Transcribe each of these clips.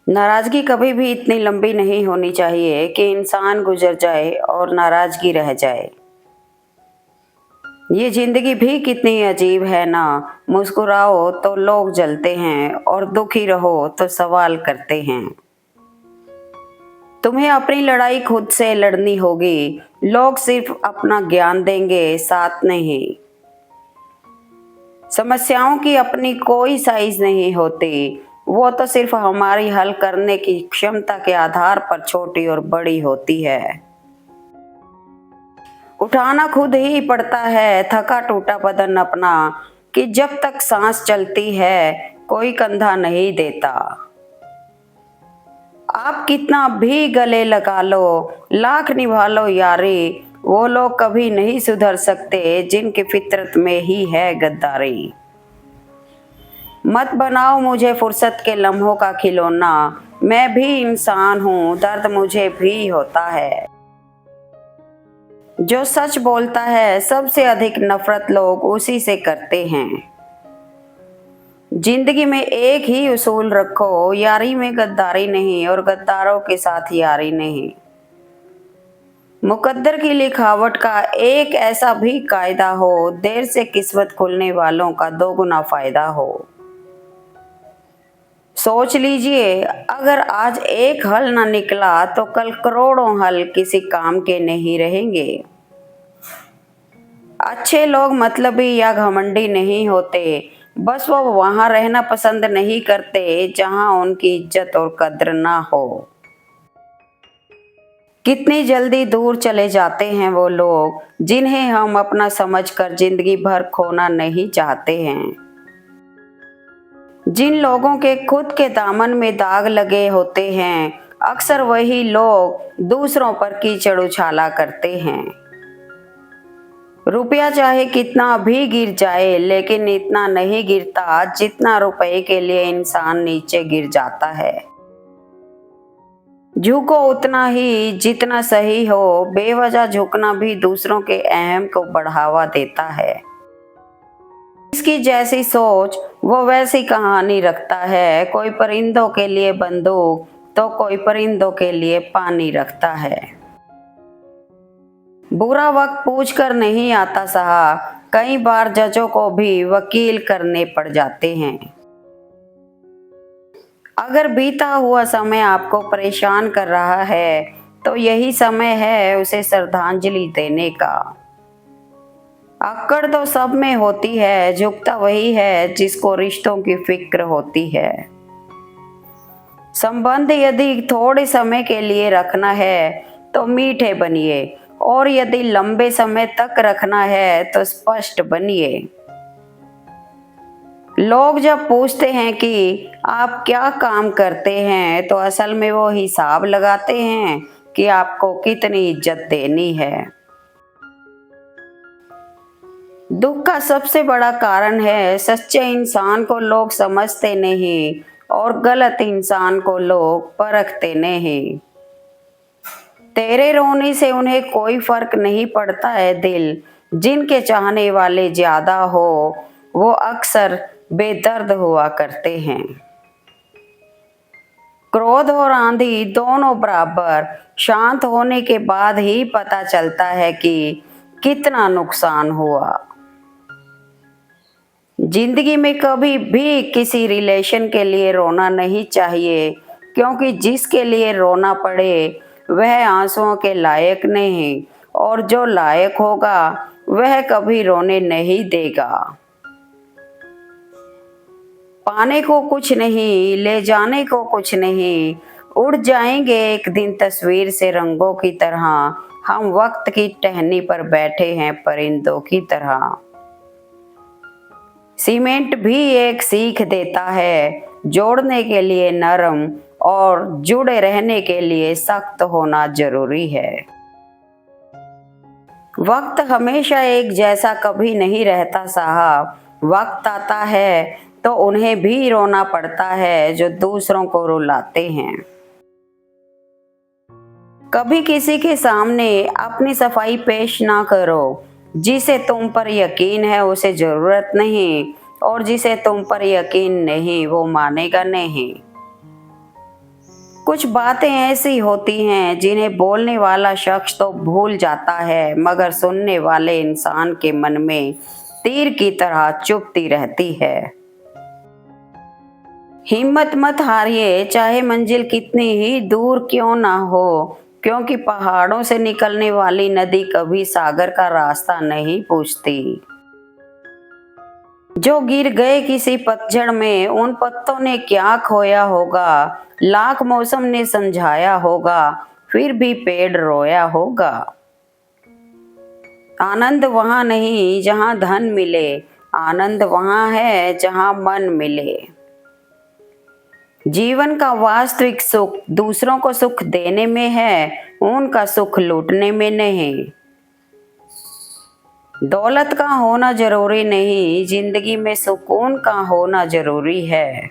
नाराज़गी कभी भी इतनी लंबी नहीं होनी चाहिए कि इंसान गुजर जाए और नाराज़गी रह जाए। ये ज़िंदगी भी कितनी अजीब है ना, मुस्कुराओ तो लोग जलते हैं और दुखी रहो तो सवाल करते हैं। तुम्हें अपनी लड़ाई खुद से लड़नी होगी, लोग सिर्फ अपना ज्ञान देंगे, साथ नहीं। समस्याओं की अपनी कोई साइज़ नहीं होती, वो तो सिर्फ हमारी हल करने की क्षमता के आधार पर छोटी और बड़ी होती है। उठाना खुद ही पड़ता है थका टूटा बदन अपना, कि जब तक सांस चलती है कोई कंधा नहीं देता। आप कितना भी गले लगा लो, लाख निभा लो यारी, वो लोग कभी नहीं सुधर सकते जिनकी फितरत में ही है गद्दारी। मत बनाओ मुझे फुर्सत के लम्हों का खिलौना, मैं भी इंसान हूँ, दर्द मुझे भी होता है। जो सच बोलता है सबसे अधिक नफरत लोग उसी से करते हैं। जिंदगी में एक ही उसूल रखो, यारी में गद्दारी नहीं और गद्दारों के साथ यारी नहीं। मुकद्दर की लिखावट का एक ऐसा भी कायदा हो, देर से किस्मत खुलने वालों का दोगुना फायदा हो। सोच लीजिए, अगर आज एक हल ना निकला तो कल करोड़ों हल किसी काम के नहीं रहेंगे। अच्छे लोग मतलबी या घमंडी नहीं होते, बस वो वहां रहना पसंद नहीं करते जहां उनकी इज्जत और कद्र ना हो। कितनी जल्दी दूर चले जाते हैं वो लोग जिन्हें हम अपना समझकर जिंदगी भर खोना नहीं चाहते हैं। जिन लोगों के खुद के दामन में दाग लगे होते हैं, अक्सर वही लोग दूसरों पर कीचड़ उछाला करते हैं। रुपया चाहे कितना भी गिर जाए, लेकिन इतना नहीं गिरता जितना रुपए के लिए इंसान नीचे गिर जाता है। झुको उतना ही जितना सही हो, बेवजह झुकना भी दूसरों के अहम को बढ़ावा देता है। इसकी जैसी सोच वो वैसी कहानी रखता है, कोई परिंदों के लिए बंदूक तो कोई परिंदों के लिए पानी रखता है। बुरा वक्त पूछकर नहीं आता सहा, कई बार जजों को भी वकील करने पड़ जाते हैं। अगर बीता हुआ समय आपको परेशान कर रहा है तो यही समय है उसे श्रद्धांजलि देने का। अक्कड़ तो सब में होती है, झुकता वही है जिसको रिश्तों की फिक्र होती है। संबंध यदि थोड़े समय के लिए रखना है तो मीठे बनिए, और यदि लंबे समय तक रखना है तो स्पष्ट बनिए। लोग जब पूछते हैं कि आप क्या काम करते हैं, तो असल में वो हिसाब लगाते हैं कि आपको कितनी इज्जत देनी है। दुख का सबसे बड़ा कारण है सच्चे इंसान को लोग समझते नहीं और गलत इंसान को लोग परखते नहीं। तेरे रोने से उन्हें कोई फर्क नहीं पड़ता है दिल, जिनके चाहने वाले ज्यादा हो वो अक्सर बेदर्द हुआ करते हैं। क्रोध और आंधी दोनों बराबर, शांत होने के बाद ही पता चलता है कि कितना नुकसान हुआ। जिंदगी में कभी भी किसी रिलेशन के लिए रोना नहीं चाहिए, क्योंकि जिसके लिए रोना पड़े वह आंसुओं के लायक नहीं, और जो लायक होगा वह कभी रोने नहीं देगा। पाने को कुछ नहीं, ले जाने को कुछ नहीं, उड़ जाएंगे एक दिन तस्वीर से रंगों की तरह। हम वक्त की टहनी पर बैठे हैं परिंदों की तरह। सीमेंट भी एक सीख देता है, जोड़ने के लिए नरम और जुड़े रहने के लिए सख्त होना जरूरी है। वक्त हमेशा एक जैसा कभी नहीं रहता साहब। वक्त आता है तो उन्हें भी रोना पड़ता है जो दूसरों को रुलाते हैं। कभी किसी के सामने अपनी सफाई पेश ना करो। जिसे तुम पर यकीन है उसे जरूरत नहीं, और जिसे तुम पर यकीन नहीं वो मानेगा नहीं। कुछ बातें ऐसी होती हैं जिन्हें बोलने वाला शख्स तो भूल जाता है, मगर सुनने वाले इंसान के मन में तीर की तरह चुभती रहती है। हिम्मत मत हारिए, चाहे मंजिल कितनी ही दूर क्यों ना हो, क्योंकि पहाड़ों से निकलने वाली नदी कभी सागर का रास्ता नहीं पूछती। जो गिर गए किसी पतझड़ में, उन पत्तों ने क्या खोया होगा, लाख मौसम ने समझाया होगा, फिर भी पेड़ रोया होगा। आनंद वहां नहीं जहां धन मिले, आनंद वहां है जहां मन मिले। जीवन का वास्तविक सुख दूसरों को सुख देने में है, उनका सुख लूटने में नहीं। दौलत का होना जरूरी नहीं, जिंदगी में सुकून का होना जरूरी है।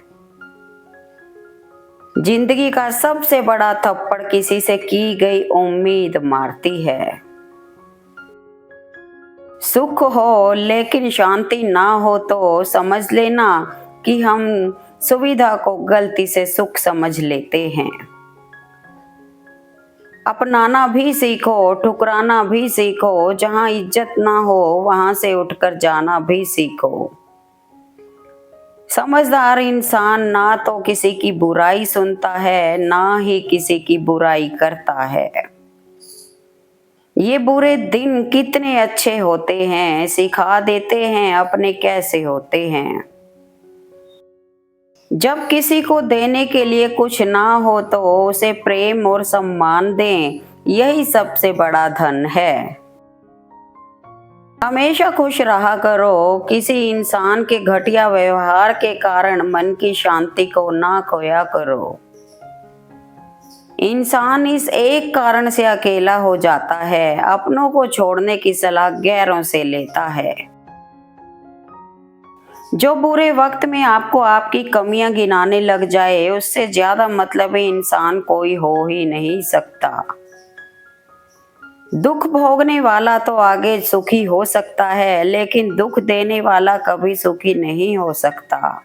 जिंदगी का सबसे बड़ा थप्पड़ किसी से की गई उम्मीद मारती है। सुख हो लेकिन शांति ना हो तो समझ लेना कि हम सुविधा को गलती से सुख समझ लेते हैं। अपनाना भी सीखो, ठुकराना भी सीखो, जहां इज्जत ना हो वहां से उठकर जाना भी सीखो। समझदार इंसान ना तो किसी की बुराई सुनता है, ना ही किसी की बुराई करता है। ये बुरे दिन कितने अच्छे होते हैं, सिखा देते हैं अपने कैसे होते हैं। जब किसी को देने के लिए कुछ ना हो तो उसे प्रेम और सम्मान दें, यही सबसे बड़ा धन है। हमेशा खुश रहा करो, किसी इंसान के घटिया व्यवहार के कारण मन की शांति को ना खोया करो। इंसान इस एक कारण से अकेला हो जाता है, अपनों को छोड़ने की सलाह गैरों से लेता है। जो बुरे वक्त में आपको आपकी कमियां गिनाने लग जाए, उससे ज्यादा मतलबी इंसान कोई हो ही नहीं सकता। दुख भोगने वाला तो आगे सुखी हो सकता है, लेकिन दुख देने वाला कभी सुखी नहीं हो सकता।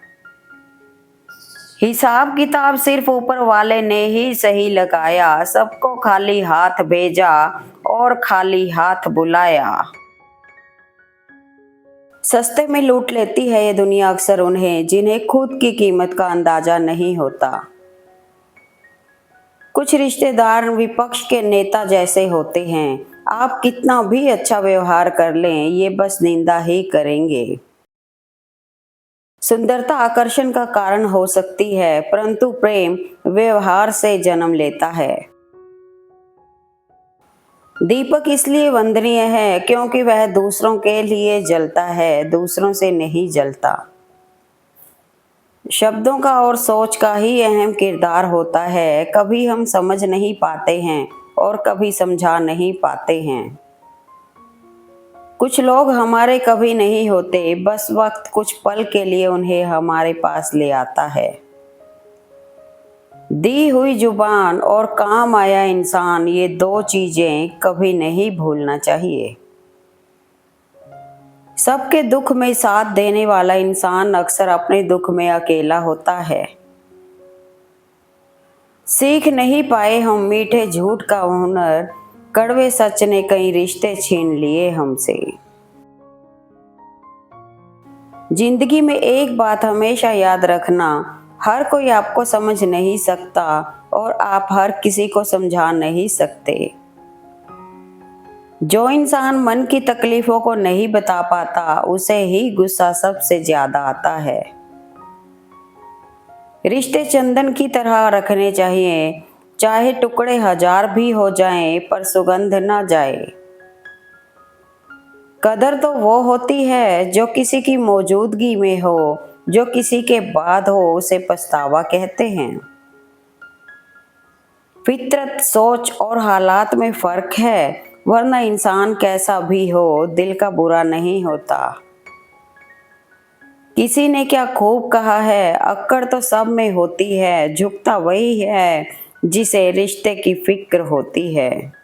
हिसाब किताब सिर्फ ऊपर वाले ने ही सही लगाया, सबको खाली हाथ भेजा और खाली हाथ बुलाया। सस्ते में लूट लेती है ये दुनिया अक्सर उन्हें जिन्हें खुद की कीमत का अंदाजा नहीं होता। कुछ रिश्तेदार विपक्ष के नेता जैसे होते हैं, आप कितना भी अच्छा व्यवहार कर लें, ये बस निंदा ही करेंगे। सुंदरता आकर्षण का कारण हो सकती है, परंतु प्रेम व्यवहार से जन्म लेता है। दीपक इसलिए वंदनीय है क्योंकि वह दूसरों के लिए जलता है, दूसरों से नहीं जलता। शब्दों का और सोच का ही अहम किरदार होता है, कभी हम समझ नहीं पाते हैं और कभी समझा नहीं पाते हैं। कुछ लोग हमारे कभी नहीं होते, बस वक्त कुछ पल के लिए उन्हें हमारे पास ले आता है। दी हुई जुबान और काम आया इंसान, ये दो चीजें कभी नहीं भूलना चाहिए। सबके दुख में साथ देने वाला इंसान अक्सर अपने दुख में अकेला होता है। सीख नहीं पाए हम मीठे झूठ का हुनर, कड़वे सच ने कई रिश्ते छीन लिए हमसे। जिंदगी में एक बात हमेशा याद रखना, हर कोई आपको समझ नहीं सकता और आप हर किसी को समझा नहीं सकते। जो इंसान मन की तकलीफों को नहीं बता पाता, उसे ही गुस्सा सबसे ज्यादा आता है। रिश्ते चंदन की तरह रखने चाहिए, चाहे टुकड़े 1000 भी हो जाएं, पर सुगंध न जाए। कदर तो वो होती है जो किसी की मौजूदगी में हो, जो किसी के बाद हो उसे पछतावा कहते हैं। फितरत, सोच और हालात में फर्क है, वरना इंसान कैसा भी हो दिल का बुरा नहीं होता। किसी ने क्या खूब कहा है, अक्कड़ तो सब में होती है, झुकता वही है जिसे रिश्ते की फिक्र होती है।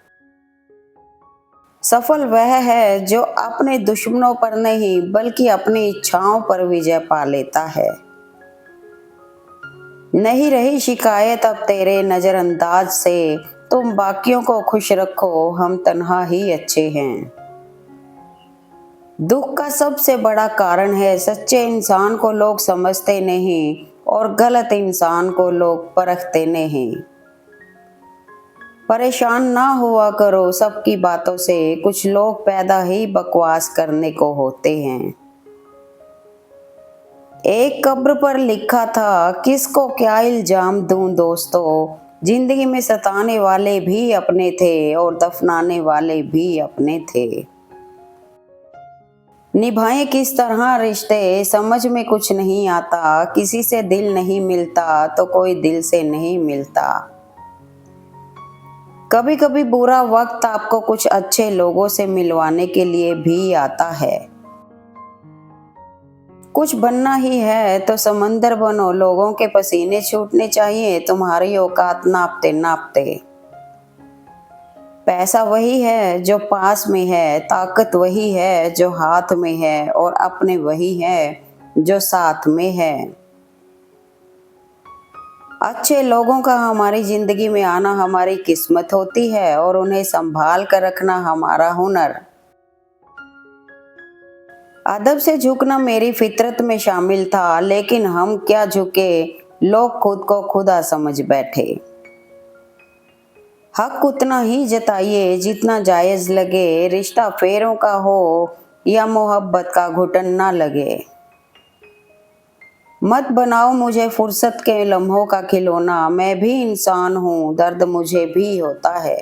सफल वह है जो अपने दुश्मनों पर नहीं बल्कि अपनी इच्छाओं पर विजय पा लेता है। नहीं रही शिकायत अब तेरे नजरअंदाज से, तुम बाकियों को खुश रखो, हम तन्हा ही अच्छे हैं। दुख का सबसे बड़ा कारण है सच्चे इंसान को लोग समझते नहीं और गलत इंसान को लोग परखते नहीं। परेशान ना हुआ करो सबकी बातों से, कुछ लोग पैदा ही बकवास करने को होते हैं। एक कब्र पर लिखा था, किसको क्या इल्जाम दूं दोस्तों, जिंदगी में सताने वाले भी अपने थे और दफनाने वाले भी अपने थे। निभाएं किस तरह रिश्ते समझ में कुछ नहीं आता, किसी से दिल नहीं मिलता तो कोई दिल से नहीं मिलता। कभी कभी बुरा वक्त आपको कुछ अच्छे लोगों से मिलवाने के लिए भी आता है। कुछ बनना ही है तो समंदर बनो, लोगों के पसीने छूटने चाहिए तुम्हारी औकात नापते नापते। पैसा वही है जो पास में है, ताकत वही है जो हाथ में है और अपने वही है जो साथ में है। अच्छे लोगों का हमारी जिंदगी में आना हमारी किस्मत होती है और उन्हें संभाल कर रखना हमारा हुनर। अदब से झुकना मेरी फितरत में शामिल था, लेकिन हम क्या झुके, लोग खुद को खुदा समझ बैठे। हक उतना ही जताइए जितना जायज लगे, रिश्ता फेरों का हो या मोहब्बत का घुटन ना लगे। मत बनाओ मुझे फुर्सत के लम्हों का खिलौना, मैं भी इंसान हूँ, दर्द मुझे भी होता है।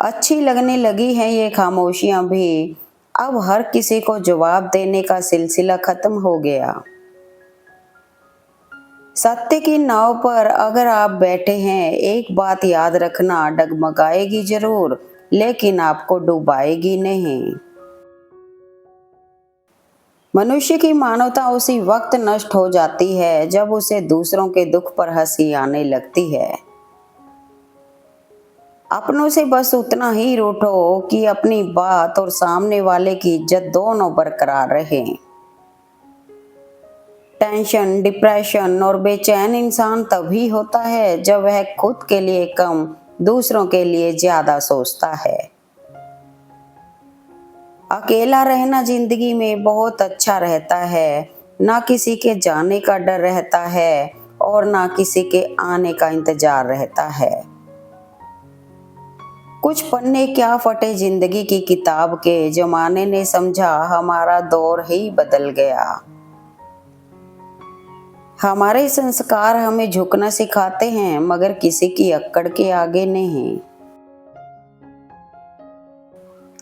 अच्छी लगने लगी हैं ये खामोशियाँ भी, अब हर किसी को जवाब देने का सिलसिला खत्म हो गया। सत्य की नाव पर अगर आप बैठे हैं, एक बात याद रखना, डगमगाएगी जरूर लेकिन आपको डुबाएगी नहीं। मनुष्य की मानवता उसी वक्त नष्ट हो जाती है जब उसे दूसरों के दुख पर हंसी आने लगती है। अपनों से बस उतना ही रूठो कि अपनी बात और सामने वाले की इज्जत दोनों बरकरार रहे। टेंशन, डिप्रेशन और बेचैन इंसान तभी होता है जब वह खुद के लिए कम, दूसरों के लिए ज्यादा सोचता है। अकेला रहना जिंदगी में बहुत अच्छा रहता है, ना किसी के जाने का डर रहता है और ना किसी के आने का इंतजार रहता है। कुछ पन्ने क्या फटे जिंदगी की किताब के, जमाने ने समझा हमारा दौर ही बदल गया। हमारे संस्कार हमें झुकना सिखाते हैं मगर किसी की अक्कड़ के आगे नहीं।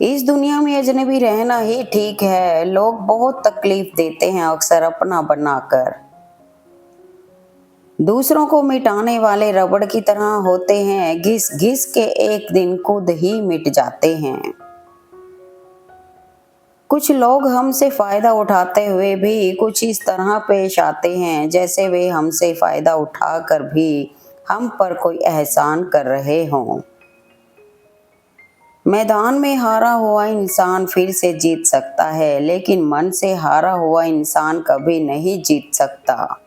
इस दुनिया में अजनबी रहना ही ठीक है, लोग बहुत तकलीफ देते हैं अक्सर अपना बनाकर। दूसरों को मिटाने वाले रबड़ की तरह होते हैं, घिस घिस के एक दिन खुद ही मिट जाते हैं। कुछ लोग हमसे फायदा उठाते हुए भी कुछ इस तरह पेश आते हैं जैसे वे हमसे फायदा उठाकर भी हम पर कोई एहसान कर रहे हों। मैदान में हारा हुआ इंसान फिर से जीत सकता है, लेकिन मन से हारा हुआ इंसान कभी नहीं जीत सकता।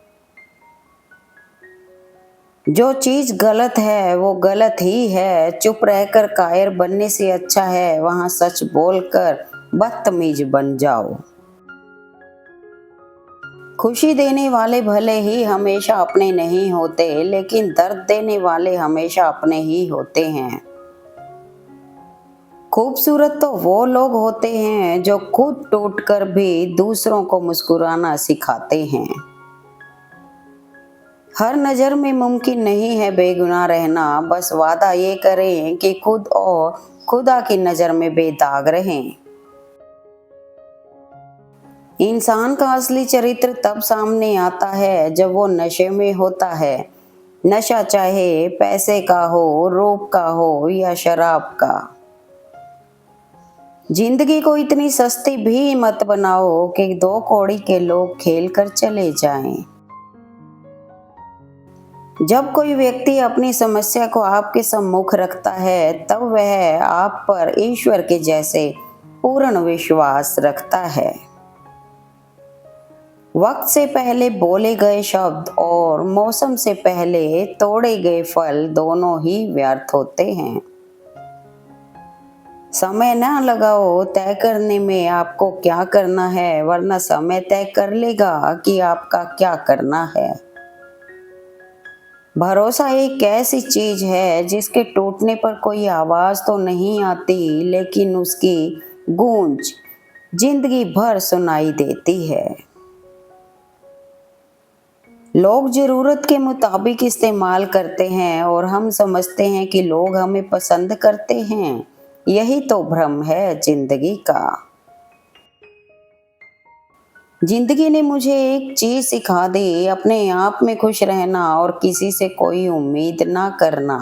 जो चीज गलत है वो गलत ही है, चुप रहकर कायर बनने से अच्छा है वहां सच बोलकर बदतमीज बन जाओ। खुशी देने वाले भले ही हमेशा अपने नहीं होते, लेकिन दर्द देने वाले हमेशा अपने ही होते हैं। खूबसूरत तो वो लोग होते हैं जो खुद टूटकर भी दूसरों को मुस्कुराना सिखाते हैं। हर नज़र में मुमकिन नहीं है बेगुनाह रहना, बस वादा ये करें कि खुद और खुदा की नज़र में बेदाग रहें। इंसान का असली चरित्र तब सामने आता है जब वो नशे में होता है, नशा चाहे पैसे का हो, रूप का हो या शराब का। जिंदगी को इतनी सस्ती भी मत बनाओ कि दो कौड़ी के लोग खेल कर चले जाएं। जब कोई व्यक्ति अपनी समस्या को आपके सम्मुख रखता है तब वह आप पर ईश्वर के जैसे पूर्ण विश्वास रखता है। वक्त से पहले बोले गए शब्द और मौसम से पहले तोड़े गए फल दोनों ही व्यर्थ होते हैं। समय ना लगाओ तय करने में आपको क्या करना है, वरना समय तय कर लेगा कि आपका क्या करना है। भरोसा एक ऐसी चीज है जिसके टूटने पर कोई आवाज तो नहीं आती, लेकिन उसकी गूंज जिंदगी भर सुनाई देती है। लोग जरूरत के मुताबिक इस्तेमाल करते हैं और हम समझते हैं कि लोग हमें पसंद करते हैं। यही तो भ्रम है जिंदगी का। जिंदगी ने मुझे एक चीज सिखा दी, अपने आप में खुश रहना और किसी से कोई उम्मीद ना करना।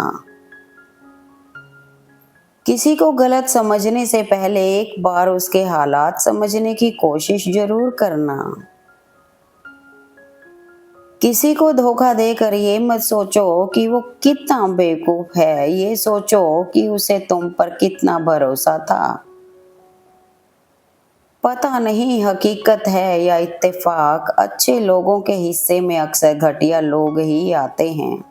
किसी को गलत समझने से पहले एक बार उसके हालात समझने की कोशिश जरूर करना। किसी को धोखा देकर ये मत सोचो कि वो कितना बेवकूफ है, ये सोचो कि उसे तुम पर कितना भरोसा था। पता नहीं हकीकत है या इत्तेफाक, अच्छे लोगों के हिस्से में अक्सर घटिया लोग ही आते हैं।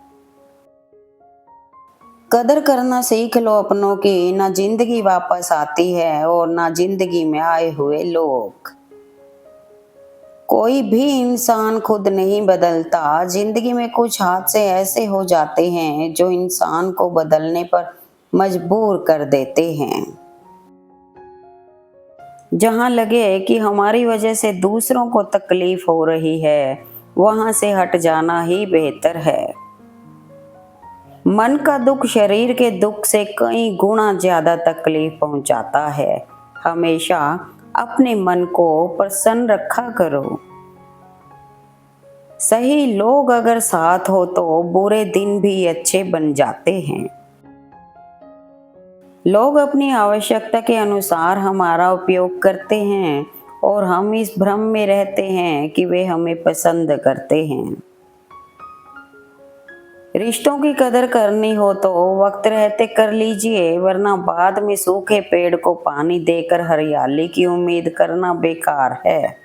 कदर करना सीख लो अपनों की, ना जिंदगी वापस आती है और ना जिंदगी में आए हुए लोग। कोई भी इंसान खुद नहीं बदलता। जिंदगी में कुछ हादसे ऐसे हो जाते हैं जो इंसान को बदलने पर मजबूर कर देते हैं। जहाँ लगे कि हमारी वजह से दूसरों को तकलीफ हो रही है, वहां से हट जाना ही बेहतर है। मन का दुख शरीर के दुख से कई गुना ज्यादा तकलीफ पहुंचाता है। हमेशा अपने मन को प्रसन्न रखा करो। सही लोग अगर साथ हो तो बुरे दिन भी अच्छे बन जाते हैं। लोग अपनी आवश्यकता के अनुसार हमारा उपयोग करते हैं और हम इस भ्रम में रहते हैं कि वे हमें पसंद करते हैं। रिश्तों की कदर करनी हो तो वक्त रहते कर लीजिए, वरना बाद में सूखे पेड़ को पानी देकर हरियाली की उम्मीद करना बेकार है।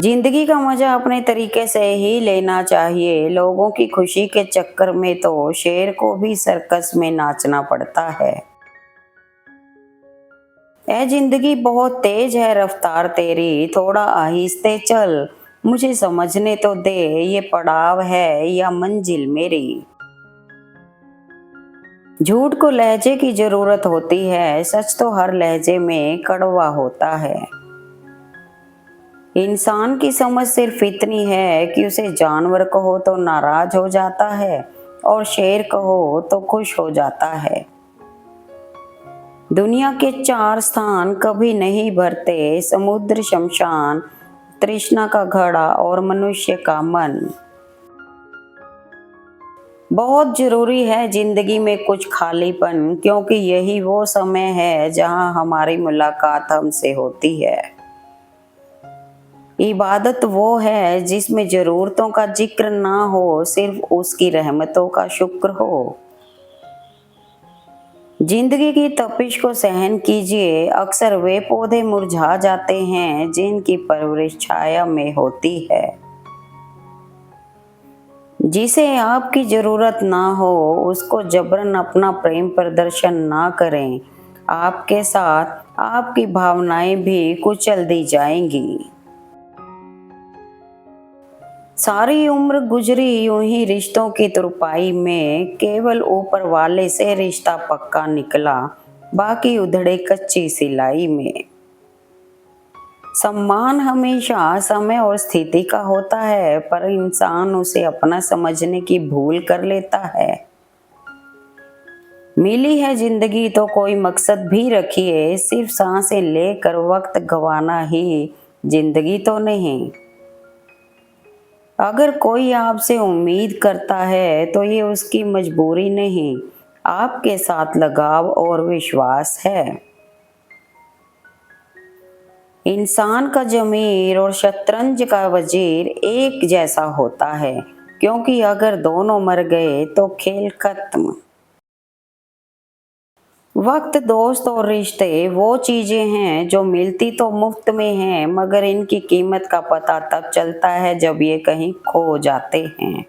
जिंदगी का मजा अपने तरीके से ही लेना चाहिए। लोगों की खुशी के चक्कर में तो शेर को भी सर्कस में नाचना पड़ता है। ए जिंदगी बहुत तेज है रफ्तार तेरी, थोड़ा आहिस्ते चल, मुझे समझने तो दे ये पड़ाव है या मंजिल मेरी। झूठ को लहजे की जरूरत होती है, सच तो हर लहजे में कड़वा होता है। इंसान की समझ सिर्फ इतनी है कि उसे जानवर कहो तो नाराज हो जाता है और शेर कहो तो खुश हो जाता है। दुनिया के 4 स्थान कभी नहीं भरते, समुद्र, शमशान, तृष्णा का घड़ा और मनुष्य का मन। बहुत जरूरी है जिंदगी में कुछ खालीपन, क्योंकि यही वो समय है जहां हमारी मुलाकात हमसे होती है। इबादत वो है जिसमें जरूरतों का जिक्र ना हो, सिर्फ उसकी रहमतों का शुक्र हो। जिंदगी की तपिश को सहन कीजिए। अक्सर वे पौधे मुरझा जाते हैं जिनकी परवरिश छाया में होती है। जिसे आपकी जरूरत ना हो उसको जबरन अपना प्रेम प्रदर्शन ना करें। आपके साथ आपकी भावनाएं भी कुचल दी जाएंगी। सारी उम्र गुजरी यूं ही रिश्तों की तुरपाई में, केवल ऊपर वाले से रिश्ता पक्का निकला, बाकी उधड़े कच्ची सिलाई में। सम्मान हमेशा समय और स्थिति का होता है, पर इंसान उसे अपना समझने की भूल कर लेता है। मिली है जिंदगी तो कोई मकसद भी रखिए, सिर्फ सांसें लेकर वक्त गंवाना ही जिंदगी तो नहीं। अगर कोई आपसे उम्मीद करता है तो ये उसकी मजबूरी नहीं, आपके साथ लगाव और विश्वास है। इंसान का जमीर और शतरंज का वजीर एक जैसा होता है, क्योंकि अगर दोनों मर गए तो खेल खत्म। वक्त, दोस्त और रिश्ते वो चीजें हैं जो मिलती तो मुफ्त में हैं, मगर इनकी कीमत का पता तब चलता है जब ये कहीं खो जाते हैं।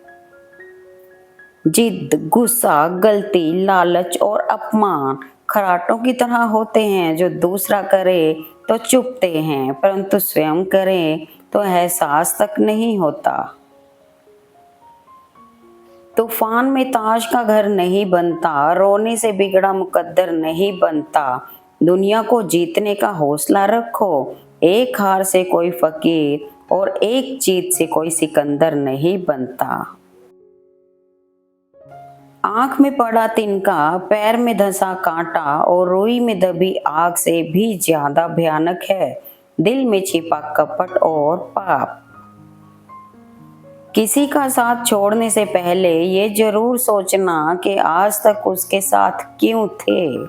जिद, गुस्सा, गलती, लालच और अपमान खराटों की तरह होते हैं जो दूसरा करे तो चुभते हैं, परंतु स्वयं करें तो एहसास तक नहीं होता। तूफान में ताश का घर नहीं बनता, रोने से बिगड़ा मुकद्दर नहीं बनता। दुनिया को जीतने का हौसला रखो, एक हार से कोई फकीर और एक जीत से कोई सिकंदर नहीं बनता। आंख में पड़ा तिनका, पैर में धंसा कांटा और रुई में दबी आग से भी ज्यादा भयानक है दिल में छिपा कपट और पाप। किसी का साथ छोड़ने से पहले ये जरूर सोचना कि आज तक उसके साथ क्यों थे।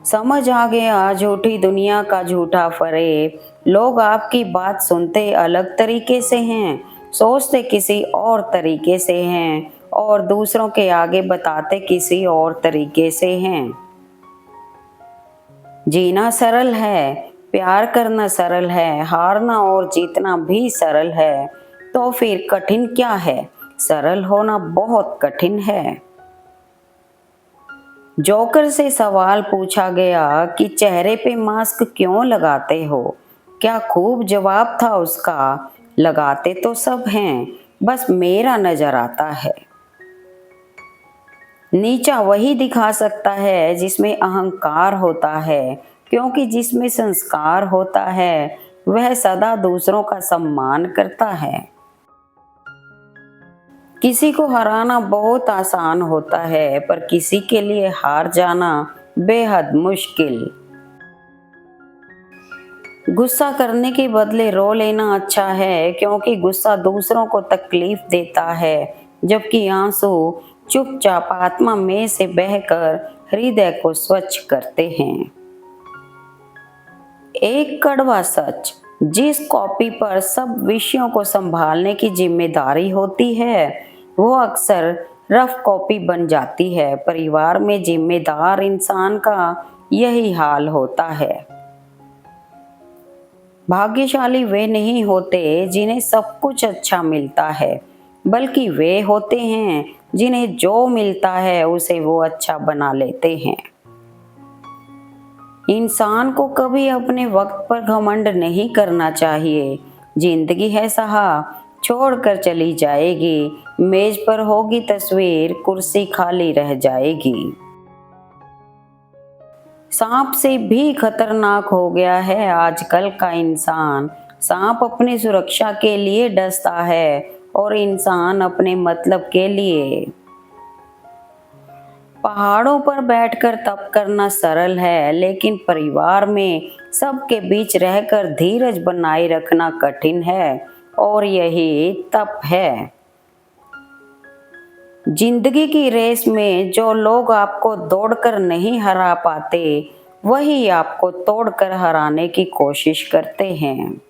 समझ आ गया झूठी दुनिया का झूठा फरेब, लोग आपकी बात सुनते अलग तरीके से हैं, सोचते किसी और तरीके से हैं और दूसरों के आगे बताते किसी और तरीके से हैं। जीना सरल है, प्यार करना सरल है, हारना और जीतना भी सरल है, तो फिर कठिन क्या है? सरल होना बहुत कठिन है। जोकर से सवाल पूछा गया कि चेहरे पे मास्क क्यों लगाते हो? क्या खूब जवाब था उसका, लगाते तो सब हैं, बस मेरा नजर आता है। नीचा वही दिखा सकता है जिसमें अहंकार होता है, क्योंकि जिसमें संस्कार होता है वह सदा दूसरों का सम्मान करता है। किसी को हराना बहुत आसान होता है, पर किसी के लिए हार जाना बेहद मुश्किल। गुस्सा करने के बदले रो लेना अच्छा है, क्योंकि गुस्सा दूसरों को तकलीफ देता है, जबकि आंसू चुपचाप आत्मा में से बहकर हृदय को स्वच्छ करते हैं। एक कड़वा सच, जिस कॉपी पर सब विषयों को संभालने की जिम्मेदारी होती है वो अक्सर रफ कॉपी बन जाती है। परिवार में जिम्मेदार इंसान का यही हाल होता है। भाग्यशाली वे नहीं होते जिन्हें सब कुछ अच्छा मिलता है, बल्कि वे होते हैं जिन्हें जो मिलता है उसे वो अच्छा बना लेते हैं। इंसान को कभी अपने वक्त पर घमंड नहीं करना चाहिए। जिंदगी है साहब, छोड़कर चली जाएगी, मेज पर होगी तस्वीर, कुर्सी खाली रह जाएगी। सांप से भी खतरनाक हो गया है आजकल का इंसान। सांप अपनी सुरक्षा के लिए डसता है और इंसान अपने मतलब के लिए। पहाड़ों पर बैठकर तप करना सरल है, लेकिन परिवार में सबके बीच रहकर धीरज बनाए रखना कठिन है, और यही तप है। जिंदगी की रेस में जो लोग आपको दौड़कर नहीं हरा पाते, वही आपको तोड़कर हराने की कोशिश करते हैं।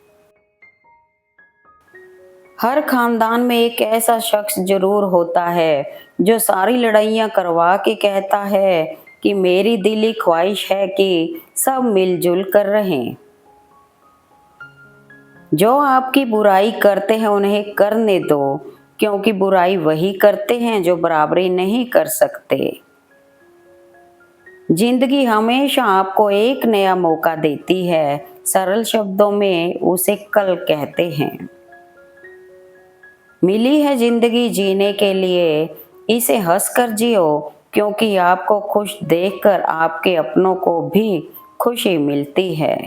हर खानदान में एक ऐसा शख्स जरूर होता है जो सारी लड़ाइयाँ करवा के कहता है कि मेरी दिली ख्वाहिश है कि सब मिलजुल कर रहें। जो आपकी बुराई करते हैं उन्हें करने दो, क्योंकि बुराई वही करते हैं जो बराबरी नहीं कर सकते। जिंदगी हमेशा आपको एक नया मौका देती है, सरल शब्दों में उसे कल कहते हैं। मिली है जिंदगी जीने के लिए, इसे हंसकर जियो, क्योंकि आपको खुश देखकर आपके अपनों को भी खुशी मिलती है।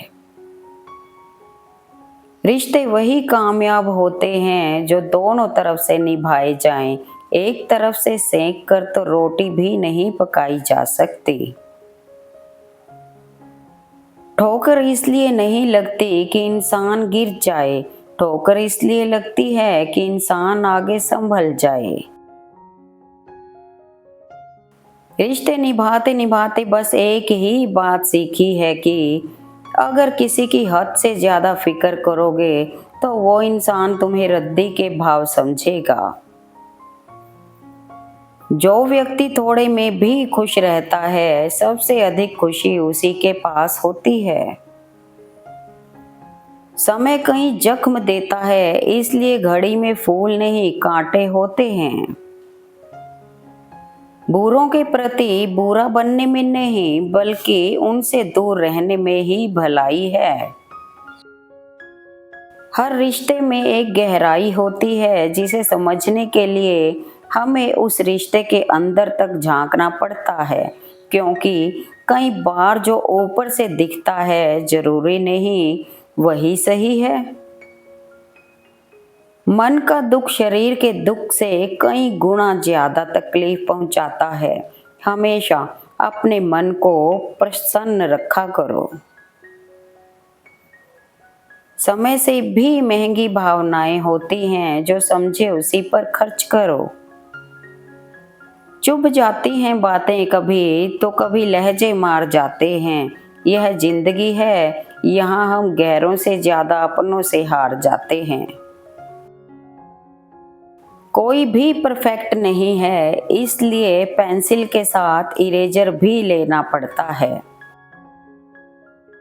रिश्ते वही कामयाब होते हैं जो दोनों तरफ से निभाए जाएं। एक तरफ से सेंक कर तो रोटी भी नहीं पकाई जा सकती। ठोकर इसलिए नहीं लगती कि इंसान गिर जाए, ठोकर इसलिए लगती है कि इंसान आगे संभल जाए। रिश्ते निभाते निभाते बस एक ही बात सीखी है कि अगर किसी की हद से ज्यादा फिक्र करोगे तो वो इंसान तुम्हें रद्दी के भाव समझेगा। जो व्यक्ति थोड़े में भी खुश रहता है, सबसे अधिक खुशी उसी के पास होती है। समय कहीं जख्म देता है, इसलिए घड़ी में फूल नहीं कांटे होते हैं। बुरों के प्रति बुरा बनने में नहीं, बल्कि उनसे दूर रहने में ही भलाई है। हर रिश्ते में एक गहराई होती है, जिसे समझने के लिए हमें उस रिश्ते के अंदर तक झांकना पड़ता है, क्योंकि कई बार जो ऊपर से दिखता है जरूरी नहीं वही सही है। मन का दुख शरीर के दुख से कई गुना ज्यादा तकलीफ पहुंचाता है। हमेशा अपने मन को प्रसन्न रखा करो। समय से भी महंगी भावनाएं होती हैं, जो समझे उसी पर खर्च करो। चुभ जाती हैं बातें कभी तो कभी लहजे मार जाते हैं। यह जिंदगी है, यहाँ हम गैरों से ज्यादा अपनों से हार जाते हैं। कोई भी परफेक्ट नहीं है, इसलिए पेंसिल के साथ इरेजर भी लेना पड़ता है।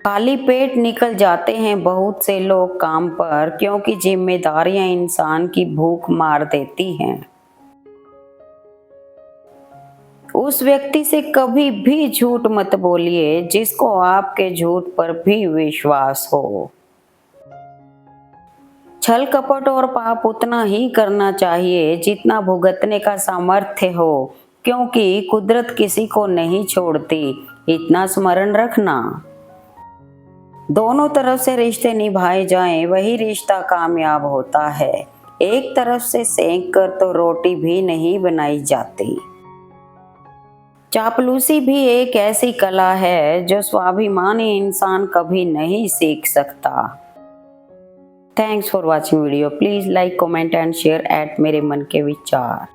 खाली पेट निकल जाते हैं बहुत से लोग काम पर, क्योंकि जिम्मेदारियां इंसान की भूख मार देती हैं। उस व्यक्ति से कभी भी झूठ मत बोलिए जिसको आपके झूठ पर भी विश्वास हो। छल कपट और पाप उतना ही करना चाहिए जितना भुगतने का सामर्थ्य हो, क्योंकि कुदरत किसी को नहीं छोड़ती, इतना स्मरण रखना। दोनों तरफ से रिश्ते निभाए जाएं, वही रिश्ता कामयाब होता है। एक तरफ से सेंक कर तो रोटी भी नहीं बनाई जाती। चापलूसी भी एक ऐसी कला है जो स्वाभिमानी इंसान कभी नहीं सीख सकता। Thanks for watching video. Please like, comment and share eight मेरे मन के विचार।